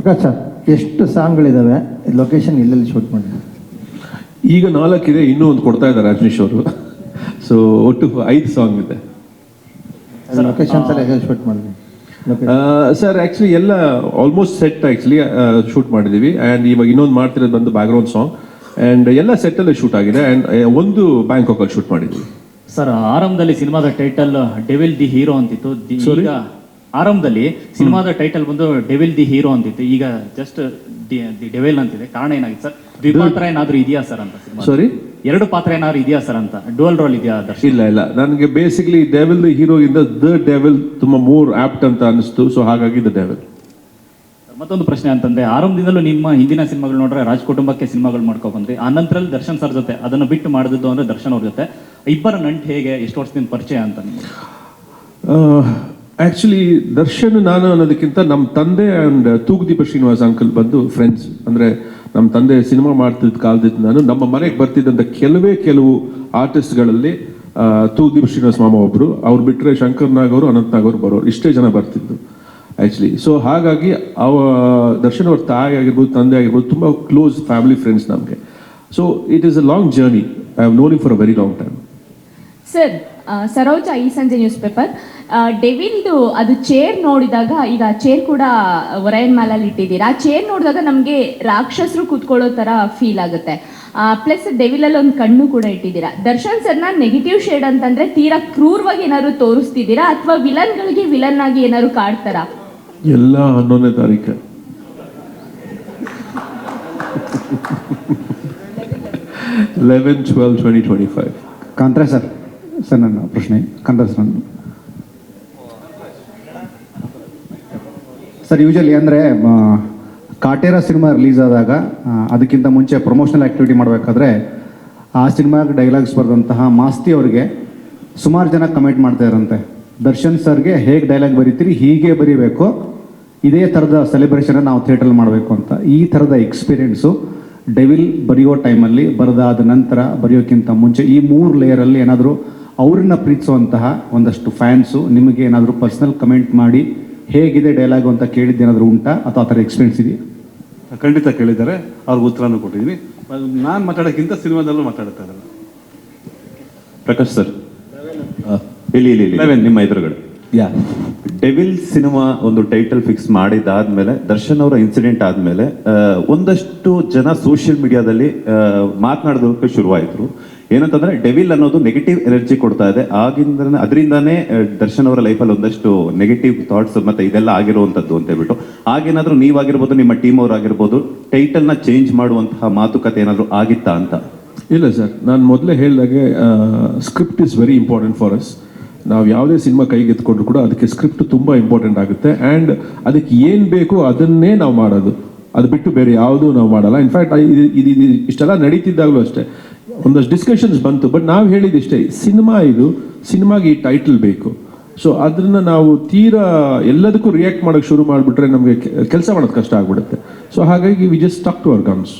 Prakash sir, ಎಷ್ಟು ಸಾಂಗ್ಗಳಿದ್ದಾವೆ, location ಎಲ್ಲೆಲ್ಲಿ shoot ಮಾಡಿದ್ರು? ಈಗ 4 ಇದೆ, ಇನ್ನೂ ಒಂದು ಕೊಡ್ತಾ ಇದ್ದಾರೆ ರಜನೀಶ್ ಅವರು. ಸೊ ಒಟ್ಟು 5 ಸಾಂಗ್ ಇದೆ. ಲೊಕೇಶನ್ಸ್ ಎಲ್ಲ ಹೇಗೆ ಶೂಟ್ ಮಾಡಿದ್ವಿ? ಸರ್ ಆ್ಯಕ್ಚುಲಿ ಎಲ್ಲ ಆಲ್ಮೋಸ್ಟ್ ಸೆಟ್ ಆ್ಯಕ್ಚುಲಿ ಶೂಟ್ ಮಾಡಿದ್ದೀವಿ. ಆ್ಯಂಡ್ ಇವಾಗ ಇನ್ನೊಂದು ಮಾಡ್ತಿರೋದು ಬಂದು ಬ್ಯಾಕ್ಗ್ರೌಂಡ್ ಸಾಂಗ್. ಆ್ಯಂಡ್ ಎಲ್ಲ ಸೆಟ್ಟಲ್ಲೇ ಶೂಟ್ ಆಗಿದೆ. ಆ್ಯಂಡ್ ಒಂದು ಬ್ಯಾಂಕಾಕಲ್ಲಿ ಶೂಟ್ ಮಾಡಿದ್ದೀವಿ. ಸರ್, ಆರಂಭದಲ್ಲಿ ಸಿನಿಮಾದ ಟೈಟಲ್ ಡೆವಿಲ್ ದಿ ಹೀರೋ ಅಂತಿತ್ತು. ಈಗ ಆರಂಭದಲ್ಲಿ ಸಿನಿಮಾದ ಟೈಟಲ್ ಬಂದು ಡೆವಿಲ್ ದಿ ಹೀರೋ ಅಂತಿತ್ತು. ಈಗ ಜಸ್ಟ್ ದಿ ಡೆವಿಲ್ ಅಂತಿದೆ. ಕಾರಣ ಏನಾಗಿದೆ ಸರ್? ದ್ವಿಪಾತ್ರ ಏನಾದ್ರು ಇದೆಯಾ ಸರ್ ಅಂತ ಸಿನಿಮಾ? ಸಾರಿ, 2 ಪಾತ್ರ ಏನಾದ್ರು ಇದೆಯಾ ಸರ್ ಅಂತ? ಡುವಲ್ ರೋಲ್ ಇದೆಯಾ ದರ್ಶನ್? ಇಲ್ಲ, ನನಗೆ ಬೇಸಿಕ್ಲಿ ಡೆವಿಲ್ ದಿ ಹೀರೋ ಇಂದ ದ ಡೆವಿಲ್ ತುಂಬ ಮೋರ್ ಆಪ್ಟ್ ಅಂತ ಅನಿಸ್ತು. ಸೊ ಹಾಗಾಗಿ ದ ಡೆವಿಲ್. ಮತ್ತೊಂದು ಪ್ರಶ್ನೆ ಅಂತಂದ್ರೆ, ಆರಂಭದಿಂದಲೂ ನಿಮ್ಮ ಹಿಂದಿನ ಸಿನಿಮಾಗಳು ನೋಡ್ರೆ ರಾಜ್ ಕುಟುಂಬಕ್ಕೆ ಸಿನಿಮಾಗಳು ಮಾಡ್ಕೊ ಬಂದ್ರಿ. ಆ ನಂತರದಲ್ಲಿ ದರ್ಶನ್ ಸರ್ ಜೊತೆ ಅದನ್ನು ಬಿಟ್ಟು ಮಾಡಿದ್ದು ಅಂದ್ರೆ ದರ್ಶನ್ ಅವ್ರ ಜೊತೆ ಇಬ್ಬರ ನಂಟು ಹೇಗೆ, ಎಷ್ಟು ವರ್ಷದಿಂದ ಪರಿಚಯ ಅಂತ ನಿಮಗೆ? ಆ್ಯಕ್ಚುಲಿ ದರ್ಶನ್ ನಾನು ಅನ್ನೋದಕ್ಕಿಂತ ನಮ್ಮ ತಂದೆ ಆ್ಯಂಡ್ ತೂಗುದೀಪ ಶ್ರೀನಿವಾಸ್ ಅಂಕಲ್ ಬಂದು ಫ್ರೆಂಡ್ಸ್. ಅಂದರೆ ನಮ್ಮ ತಂದೆ ಸಿನಿಮಾ ಮಾಡ್ತಿದ್ದ ಕಾಲದಿಂದ ನಾನು ನಮ್ಮ ಮನೆಗೆ ಬರ್ತಿದ್ದಂಥ ಕೆಲವು ಆರ್ಟಿಸ್ಟ್ಗಳಲ್ಲಿ ತೂಗುದೀಪ ಶ್ರೀನಿವಾಸ್ ಮಾಮ ಒಬ್ಬರು, ಅವ್ರು ಬಿಟ್ಟರೆ ಶಂಕರ್ ನಾಗ್ ಅವರು, ಅನಂತ್ ನಾಗ್ ಅವರು ಬರೋರು, ಇಷ್ಟೇ ಜನ ಬರ್ತಿದ್ದು ಆ್ಯಕ್ಚುಲಿ. ಸೊ ಹಾಗಾಗಿ ದರ್ಶನ್ ಅವ್ರ ತಾಯಿ ಆಗಿರ್ಬೋದು, ತಂದೆ ಆಗಿರ್ಬೋದು, ತುಂಬ ಕ್ಲೋಸ್ ಫ್ಯಾಮಿಲಿ ಫ್ರೆಂಡ್ಸ್ ನಮಗೆ. So it is a long journey. I have known it for a very long time. Sir, Saroja ಈ ಸಂಜೆ ನ್ಯೂಸ್ ಪೇಪರ್ ಡೆವಿಲ್ದು ಅದು ಚೇರ್ ನೋಡಿದಾಗ, ಈಗ ಚೇರ್ ಕೂಡ ಒರೈನ್ ಮ್ಯಾಲಲ್ಲಿ ಇಟ್ಟಿದ್ದೀರಾ, ಆ ಚೇರ್ ನೋಡಿದಾಗ ನಮಗೆ ರಾಕ್ಷಸರು ಕೂತ್ಕೊಳ್ಳೋ ಥರ ಫೀಲ್ ಆಗುತ್ತೆ. ಪ್ಲಸ್ ಡೆವಿಲಲ್ಲಿ ಒಂದು ಕಣ್ಣು ಕೂಡ ಇಟ್ಟಿದ್ದೀರಾ. ದರ್ಶನ್ ಸರ್ನ ನೆಗೆಟಿವ್ ಶೇಡ್ ಅಂತಂದ್ರೆ ತೀರಾ ಕ್ರೂರವಾಗಿ ಏನಾದ್ರು ತೋರಿಸ್ತಿದ್ದೀರಾ, ಅಥವಾ ವಿಲನ್ಗಳಿಗೆ ವಿಲನ್ ಆಗಿ ಏನಾದ್ರು ಕಾಡ್ತಾರಾ? ಎಲ್ಲ 11ನೇ ತಾರೀಕು 11/12/2025. ಕಾಂತ್ರಾ ಸರ್, ನನ್ನ ಪ್ರಶ್ನೆ ಕಾಂತ್ರಾ ಸರ್. ಸರ್, ಯೂಶಲಿ ಅಂದರೆ ಕಾಟೇರ ಸಿನಿಮಾ ರಿಲೀಸ್ ಆದಾಗ ಅದಕ್ಕಿಂತ ಮುಂಚೆ ಪ್ರಮೋಷನಲ್ ಆ್ಯಕ್ಟಿವಿಟಿ ಮಾಡಬೇಕಾದ್ರೆ ಆ ಸಿನಿಮಾಗೆ ಡೈಲಾಗ್ಸ್ ಬರೆದಂತಹ ಮಾಸ್ತಿ ಅವರಿಗೆ ಸುಮಾರು ಜನ ಕಮೆಂಟ್ ಮಾಡ್ತಾ ಇರಂತೆ, ದರ್ಶನ್ ಸರ್ಗೆ ಹೇಗೆ ಡೈಲಾಗ್ ಬರೀತೀರಿ ಹೀಗೆ ಬರೀಬೇಕು, ಇದೇ ಥರದ ಸೆಲೆಬ್ರೇಷನ್ ನಾವು ಥಿಯೇಟ್ರಲ್ಲಿ ಮಾಡಬೇಕು ಅಂತ. ಈ ಥರದ ಎಕ್ಸ್ಪೀರಿಯೆನ್ಸು ಡೆವಿಲ್ ಬರೆಯೋ ಟೈಮಲ್ಲಿ, ಬರೆದಾದ ನಂತರ, ಬರೆಯೋಕ್ಕಿಂತ ಮುಂಚೆ ಈ 3 ಲೇಯರಲ್ಲಿ ಏನಾದರೂ ಅವ್ರನ್ನ ಪ್ರೀತಿಸುವಂತಹ ಒಂದಷ್ಟು ಫ್ಯಾನ್ಸು ನಿಮಗೆ ಏನಾದರೂ ಪರ್ಸ್ನಲ್ ಕಮೆಂಟ್ ಮಾಡಿ ಹೇಗಿದೆ ಡೈಲಾಗು ಅಂತ ಕೇಳಿದ್ದೇನಾದರೂ ಉಂಟಾ, ಅಥವಾ ಆ ಥರ ಎಕ್ಸ್ಪೀರಿಯನ್ಸ್ ಇದೆಯಾ? ಖಂಡಿತ ಕೇಳಿದ್ದಾರೆ, ಅವ್ರಿಗೆ ಉತ್ತರನೂ ಕೊಟ್ಟಿದ್ದೀನಿ. ನಾನು ಮಾತಾಡೋಕ್ಕಿಂತ ಸಿನಿಮಾದಲ್ಲೂ ಮಾತಾಡ್ತಾ ಇದ್ದಾರೆ. ಪ್ರಕಾಶ್ ಸರ್, ಇಲ್ಲಿ ನಿಮ್ಮ ಎದುರುಗಡೆ ಡೆವಿಲ್ ಸಿನಿಮಾ ಒಂದು ಟೈಟಲ್ ಫಿಕ್ಸ್ ಮಾಡಿದಾದ್ಮೇಲೆ, ದರ್ಶನ್ ಅವರ ಇನ್ಸಿಡೆಂಟ್ ಆದ್ಮೇಲೆ ಒಂದಷ್ಟು ಜನ ಸೋಷಿಯಲ್ ಮೀಡಿಯಾದಲ್ಲಿ ಮಾತನಾಡೋದಕ್ಕೆ ಶುರುವಾಯಿತು. ಏನಂತಂದ್ರೆ ಡೆವಿಲ್ ಅನ್ನೋದು ನೆಗೆಟಿವ್ ಎನರ್ಜಿ ಕೊಡ್ತಾ ಇದೆ. ಅದರಿಂದಾನೇ ದರ್ಶನ್ ಅವರ ಲೈಫಲ್ಲಿ ಒಂದಷ್ಟು ನೆಗೆಟಿವ್ ಥಾಟ್ಸ್ ಮತ್ತೆ ಇದೆಲ್ಲ ಆಗಿರುವಂಥದ್ದು ಅಂತ ಹೇಳ್ಬಿಟ್ಟು, ಆಗೇನಾದ್ರೂ ನೀವಾಗಿರ್ಬೋದು, ನಿಮ್ಮ ಟೀಮ್ ಅವರಾಗಿರ್ಬೋದು, ಟೈಟಲ್ನ ಚೇಂಜ್ ಮಾಡುವಂತಹ ಮಾತುಕತೆ ಏನಾದರೂ ಆಗಿತ್ತಾ ಅಂತ? ಇಲ್ಲ ಸರ್, ನಾನು ಮೊದಲೇ ಹೇಳಿದಾಗೆ script is very important for us. ನಾವು ಯಾವುದೇ ಸಿನಿಮಾ ಕೈಗೆ ಎತ್ಕೊಂಡ್ರು ಕೂಡ ಅದಕ್ಕೆ ಸ್ಕ್ರಿಪ್ಟ್ ತುಂಬ ಇಂಪಾರ್ಟೆಂಟ್ ಆಗುತ್ತೆ. ಆ್ಯಂಡ್ ಅದಕ್ಕೆ ಏನು ಬೇಕು ಅದನ್ನೇ ನಾವು ಮಾಡೋದು, ಅದು ಬಿಟ್ಟು ಬೇರೆ ಯಾವುದೂ ನಾವು ಮಾಡಲ್ಲ. ಇನ್ಫ್ಯಾಕ್ಟ್ ಇದು ಇಷ್ಟೆಲ್ಲ ನಡೀತಿದ್ದಾಗಲೂ ಅಷ್ಟೇ ಒಂದಷ್ಟು ಡಿಸ್ಕಷನ್ಸ್ ಬಂತು. ಬಟ್ ನಾವು ಹೇಳಿದಿಷ್ಟೇ, ಸಿನಿಮಾಗೆ ಈ ಟೈಟಲ್ ಬೇಕು. ಸೊ ಅದನ್ನು ನಾವು ತೀರಾ ಎಲ್ಲದಕ್ಕೂ ರಿಯಾಕ್ಟ್ ಮಾಡೋಕ್ಕೆ ಶುರು ಮಾಡಿಬಿಟ್ರೆ ನಮಗೆ ಕೆಲಸ ಮಾಡೋದು ಕಷ್ಟ ಆಗ್ಬಿಡುತ್ತೆ. ಸೊ ಹಾಗಾಗಿ we just stuck to our guns.